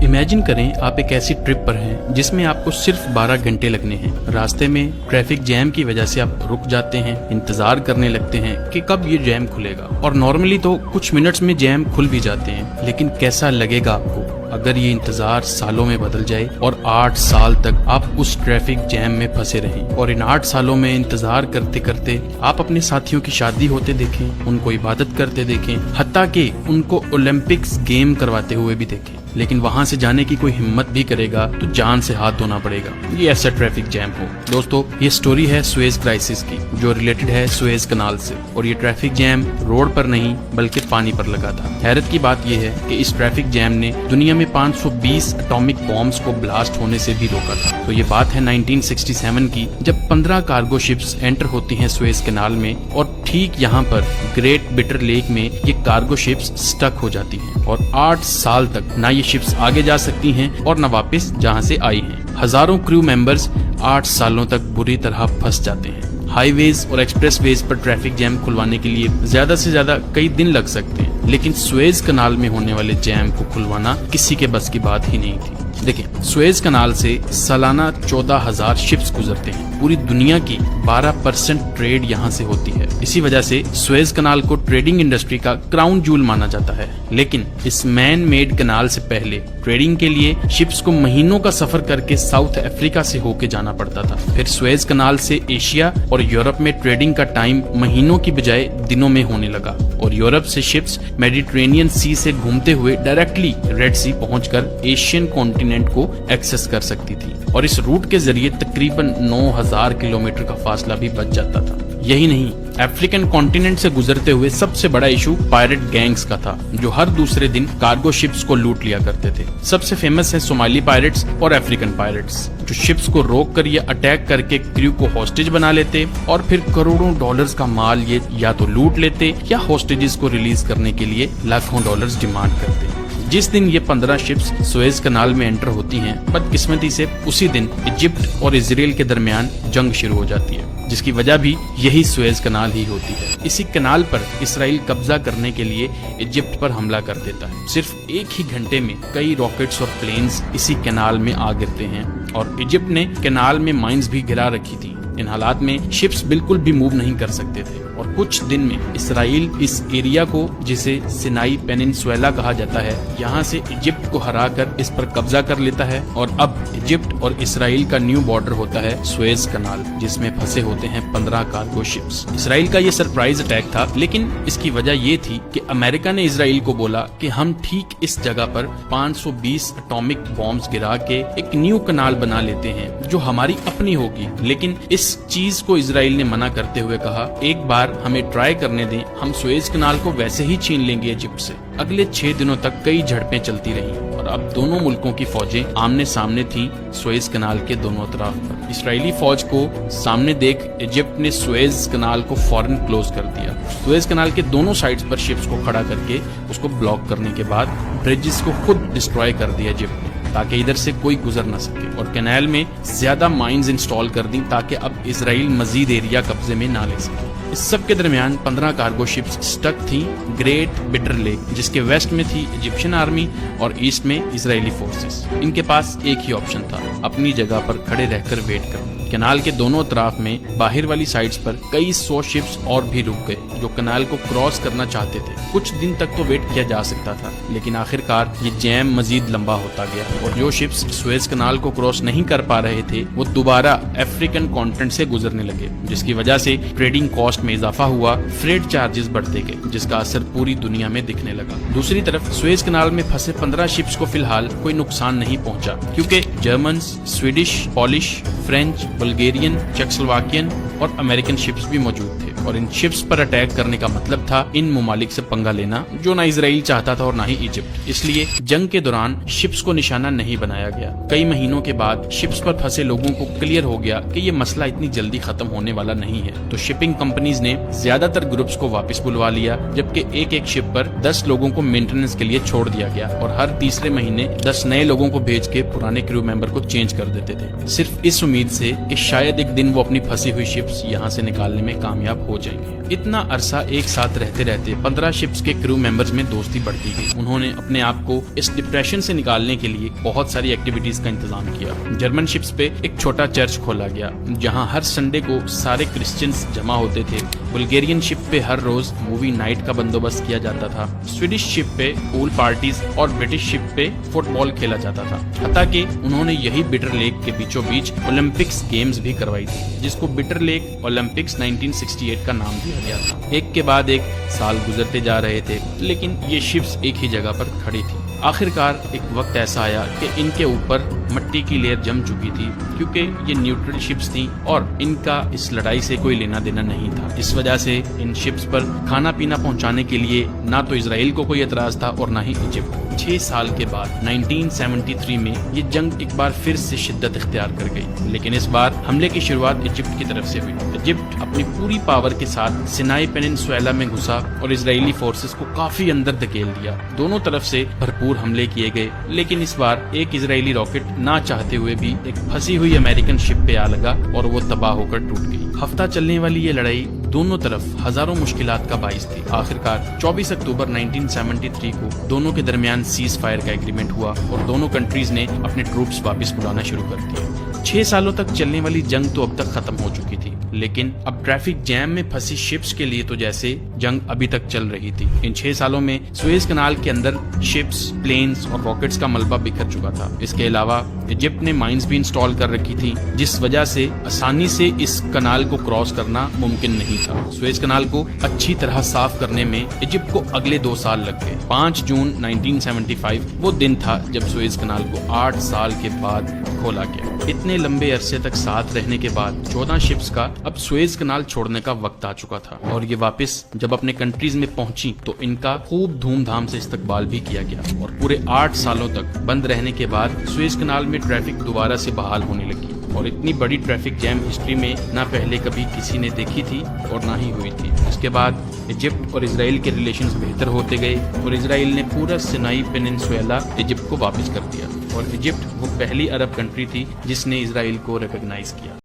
Imagine करें आप एक ऐसी ट्रिप पर हैं जिसमें आपको सिर्फ 12 घंटे लगने हैं। रास्ते में ट्रैफिक जैम की वजह से आप रुक जाते हैं, इंतजार करने लगते हैं कि कब ये जैम खुलेगा। और नॉर्मली तो कुछ मिनट्स में जैम खुल भी जाते हैं, लेकिन कैसा लगेगा आपको अगर ये इंतजार सालों में बदल जाए और 8 साल तक आप उस ट्रैफिक जैम में फंसे रहें। और इन 8 सालों में इंतजार करते करते आप अपने साथियों की शादी होते देखें, उनको इबादत करते देखें, हत्ता कि उनको ओलंपिक्स गेम करवाते हुए भी देखें, लेकिन वहां से जाने की कोई हिम्मत भी करेगा तो जान से हाथ धोना पड़ेगा। ये ऐसा ट्रैफिक जैम हो। दोस्तों, ये स्टोरी है सुएज क्राइसिस की, जो रिलेटेड है सुएज कनाल से। और ये ट्रैफिक जैम रोड पर नहीं बल्कि पानी पर लगा था। हैरत की बात यह है कि इस ट्रैफिक जैम ने दुनिया में 520 एटॉमिक बॉम्ब्स को ब्लास्ट होने से भी रोका था। तो ये बात है 1967 की, जब 15 कार्गो शिप्स एंटर होती हैं सुएज कनाल में, और ठीक यहाँ पर ग्रेट बिटर लेक में ये कार्गो शिप्स स्टक हो जाती हैं और 8 साल तक ना ये शिप्स आगे जा सकती हैं और न वापस जहां से आई हैं। हजारों क्रू मेंबर्स 8 सालों तक बुरी तरह फंस जाते हैं। हाईवेज और एक्सप्रेसवेज पर ट्रैफिक जैम खुलवाने के लिए ज्यादा से ज्यादा कई दिन लग सकते हैं, लेकिन सुएज कनाल में होने वाले जैम को खुलवाना किसी के बस की बात ही नहीं थी। देखिए, सुएज कनाल से सालाना 14,000 शिप्स गुजरते हैं। पूरी दुनिया की 12% ट्रेड यहाँ से होती है। इसी वजह से सुएज कनाल को ट्रेडिंग इंडस्ट्री का क्राउन जूल माना जाता है। लेकिन इस मैन मेड कनाल से पहले ट्रेडिंग के लिए शिप्स को महीनों का सफर करके साउथ अफ्रीका से होके जाना पड़ता था। फिर सुएज कनाल से एशिया और यूरोप में ट्रेडिंग का टाइम महीनों की बजाय दिनों में होने लगा, और यूरोप से शिप्स मेडिटेरेनियन सी से घूमते हुए डायरेक्टली रेड सी पहुंचकर एशियन कॉन्टिनेंट को एक्सेस कर सकती थी। और इस रूट के जरिए तकरीबन 9,000 किलोमीटर का फासला भी बच जाता था। यही नहीं, अफ्रीकन कॉन्टिनेंट से गुजरते हुए सबसे बड़ा इशू पायरेट गैंग्स का था, जो हर दूसरे दिन कार्गो शिप्स को लूट लिया करते थे। सबसे फेमस है सोमाली पायरेट्स और अफ्रीकन पायरेट्स, जो शिप्स को रोक कर या अटैक करके क्रू को हॉस्टेज बना लेते और फिर करोड़ों डॉलर्स का माल ये या तो लूट लेते या हॉस्टेजेस को रिलीज करने के लिए लाखों डॉलर्स डिमांड करते। जिस दिन ये 15 शिप्स सुएज कनाल में एंटर होती हैं, बदकिस्मती से उसी दिन इजिप्ट और इजराइल के दरमियान जंग शुरू हो जाती है, जिसकी वजह भी यही सुएज कनाल ही होती है। इसी कनाल पर इसराइल कब्जा करने के लिए इजिप्ट पर हमला कर देता है। सिर्फ एक ही घंटे में कई रॉकेट्स और प्लेन्स इसी कनाल में आ गिरते हैं, और इजिप्ट ने कनाल में माइंस भी गिरा रखी थी। इन हालात में शिप्स बिल्कुल भी मूव नहीं कर सकते थे, और कुछ दिन में इसराइल इस एरिया को, जिसे सिनाई पेनिनसुएला कहा जाता है, यहाँ से इजिप्ट को हराकर इस पर कब्जा कर लेता है। और अब इजिप्ट और इसराइल का न्यू बॉर्डर होता है सुएज कनाल, जिसमें फंसे होते हैं 15 कार्गो शिप्स। इसराइल का ये सरप्राइज अटैक था, लेकिन इसकी वजह ये थी कि अमेरिका ने इसराइल को बोला कि हम ठीक इस जगह पर 520 एटॉमिक बॉम्ब्स गिरा के एक न्यू कनाल बना लेते हैं जो हमारी अपनी होगी। लेकिन इस चीज को इसराइल ने मना करते हुए कहा, एक बार हमें ट्राई करने दें, हम सुएज कनाल को वैसे ही छीन लेंगे इजिप्ट से। अगले 6 दिनों तक कई झड़पें चलती रहीं, और अब दोनों मुल्कों की फौजें आमने सामने थी सुएज कनाल के दोनों तरफ पर। इसराइली फौज को सामने देख इजिप्ट ने सुएज कनाल को फौरन क्लोज कर दिया। सुएज कनाल के दोनों साइड्स पर शिप्स को खड़ा करके उसको ब्लॉक करने के बाद ब्रिजेस को खुद डिस्ट्रॉय कर दिया इजिप्ट ने, ताकि इधर से कोई गुजर न सके। और कैनाल में ज्यादा माइंस इंस्टॉल कर दी ताकि अब इसराइल मजीद एरिया कब्जे में ना ले सके। इस सब के दरमियान 15 कार्गो शिप्स स्टक थी ग्रेट बिटर लेक, जिसके वेस्ट में थी इजिप्शियन आर्मी और ईस्ट में इजरायली फोर्सेस। इनके पास एक ही ऑप्शन था, अपनी जगह पर खड़े रहकर वेट करना। कनाल के दोनों तरफ में बाहर वाली साइड्स पर कई 100 शिप्स और भी रुक गए, जो कनाल को क्रॉस करना चाहते थे। कुछ दिन तक तो वेट किया जा सकता था, लेकिन आखिरकार ये जैम मजीद लंबा होता गया, और जो शिप्स सुएज कनाल को क्रॉस नहीं कर पा रहे थे वो दोबारा अफ्रीकन कॉन्टिनेंट से गुजरने लगे, जिसकी वजह से ट्रेडिंग कॉस्ट में इजाफा हुआ, फ्रेट चार्जेस बढ़ते गए, जिसका असर पूरी दुनिया में दिखने लगा। दूसरी तरफ सुएज कनाल में फंसे 15 शिप्स को फिलहाल कोई नुकसान नहीं पहुंचा, क्योंकि German, Swedish, Polish, French, Bulgarian, Czechoslovakian और अमेरिकन शिप्स भी मौजूद थे। और इन शिप्स पर अटैक करने का मतलब था इन ममालिक से पंगा लेना, जो ना इसराइल चाहता था और ना ही इजिप्ट। इसलिए जंग के दौरान शिप्स को निशाना नहीं बनाया गया। कई महीनों के बाद शिप्स पर फंसे लोगों को क्लियर हो गया कि ये मसला इतनी जल्दी खत्म होने वाला नहीं है, तो शिपिंग कंपनीज ने ज्यादातर ग्रुप्स को वापस बुलवा लिया, जबकि एक शिप पर 10 लोगों को मेंटेनेंस के लिए छोड़ दिया गया, और हर तीसरे महीने 10 नए लोगों को भेज के पुराने क्रू मेंबर को चेंज कर देते थे, सिर्फ इस उम्मीद से कि शायद एक दिन वो अपनी फंसी हुई शिप्स यहाँ से निकालने में कामयाब हो ہو جائیں گے۔ اتنا عرصہ ایک ساتھ رہتے رہتے 15 شپس کے کرو ممبرز میں دوستی بڑھتی گئی۔ انہوں نے اپنے آپ کو اس ڈپریشن سے نکالنے کے لیے بہت ساری ایکٹیویٹیز کا انتظام کیا۔ جرمن شپس پہ ایک چھوٹا چرچ کھولا گیا جہاں ہر سنڈے کو سارے کرسچنز جمع ہوتے تھے۔ بلگیرین شپ پہ ہر روز مووی نائٹ کا بندوبست کیا جاتا تھا۔ سویڈش شپ پہ پول پارٹیز اور برٹش شپ پہ فٹ بال کھیلا جاتا تھا، حتیٰ کہ انہوں نے یہی بٹر لیک کے بیچوں بیچ اولمپکس گیمز بھی کروائی تھی، جس کو بٹر لیک اولمپکس 1968 کا نام دیا گیا تھا۔ ایک کے بعد ایک سال گزرتے جا رہے تھے، لیکن یہ شپس ایک ہی جگہ پر کھڑی تھی۔ آخرکار ایک وقت ایسا آیا کہ ان کے اوپر مٹی کی لیئر جم چکی تھی، کیونکہ یہ نیوٹرل شپس تھیں اور ان کا اس لڑائی سے کوئی لینا دینا نہیں تھا۔ اس وجہ سے ان شپس پر کھانا پینا پہنچانے کے لیے نہ تو اسرائیل کو کوئی اعتراض تھا اور نہ ہی ایجپٹ۔ 6 سال کے بعد 1973 میں یہ جنگ ایک بار پھر سے شدت اختیار کر گئی، لیکن اس بار حملے کی شروعات ایجپٹ کی طرف سے ہوئی۔ ایجپٹ اپنی پوری پاور کے ساتھ سینائی پیننسویلا میں گھسا اور اسرائیلی فورسز کو کافی اندر دھکیل دیا۔ دونوں طرف سے بھرپور حملے کیے گئے، لیکن اس بار ایک اسرائیلی راکٹ نہ چاہتے ہوئے بھی ایک پھنسی ہوئی امریکن شپ پہ آ لگا اور وہ تباہ ہو کر ٹوٹ گئی۔ ہفتہ چلنے والی یہ لڑائی دونوں طرف ہزاروں مشکلات کا باعث تھی۔ آخرکار 24 اکتوبر 1973 کو دونوں کے درمیان سیز فائر کا ایگریمنٹ ہوا اور دونوں کنٹریز نے اپنے ٹروپس واپس بلانا شروع کر دیے۔ 6 سالوں تک چلنے والی جنگ تو اب تک ختم ہو چکی تھی، لیکن اب ٹریفک جیم میں پھنسی شپس کے لیے تو جیسے جنگ ابھی تک چل رہی تھی۔ ان 6 سالوں میں سویز کنال کے اندر شپس، پلینز اور راکٹس کا ملبہ بکھر چکا تھا۔ اس کے علاوہ ایجپٹ نے مائنز بھی انسٹال کر رکھی تھی، جس وجہ سے آسانی سے اس کنال کو کراس کرنا ممکن نہیں تھا۔ سویز کنال کو اچھی طرح صاف کرنے میں ایجپٹ کو اگلے 2 سال لگ گئے۔ 5 جون 1975 وہ دن تھا جب سویز کنال کو 8 سال کے بعد کھولا گیا۔ اتنے لمبے عرصے تک ساتھ رہنے کے بعد 14 شپس کا اب سویز کنال چھوڑنے کا وقت آ چکا تھا، اور یہ واپس جب اپنے کنٹریز میں پہنچی تو ان کا خوب دھوم دھام سے استقبال بھی کیا گیا، اور پورے 8 سالوں تک بند رہنے کے بعد سویز کنال میں ٹریفک دوبارہ سے بحال ہونے لگی، اور اتنی بڑی ٹریفک جیم ہسٹری میں نہ پہلے کبھی کسی نے دیکھی تھی اور نہ ہی ہوئی تھی۔ اس کے بعد ایجپٹ اور اسرائیل کے ریلیشنز بہتر ہوتے گئے، اور اسرائیل نے پورا سینائی پیننسویلا ایجپٹ کو واپس کر دیا، اور ایجپٹ وہ پہلی عرب کنٹری تھی جس نے اسرائیل کو ریکگنائز کیا۔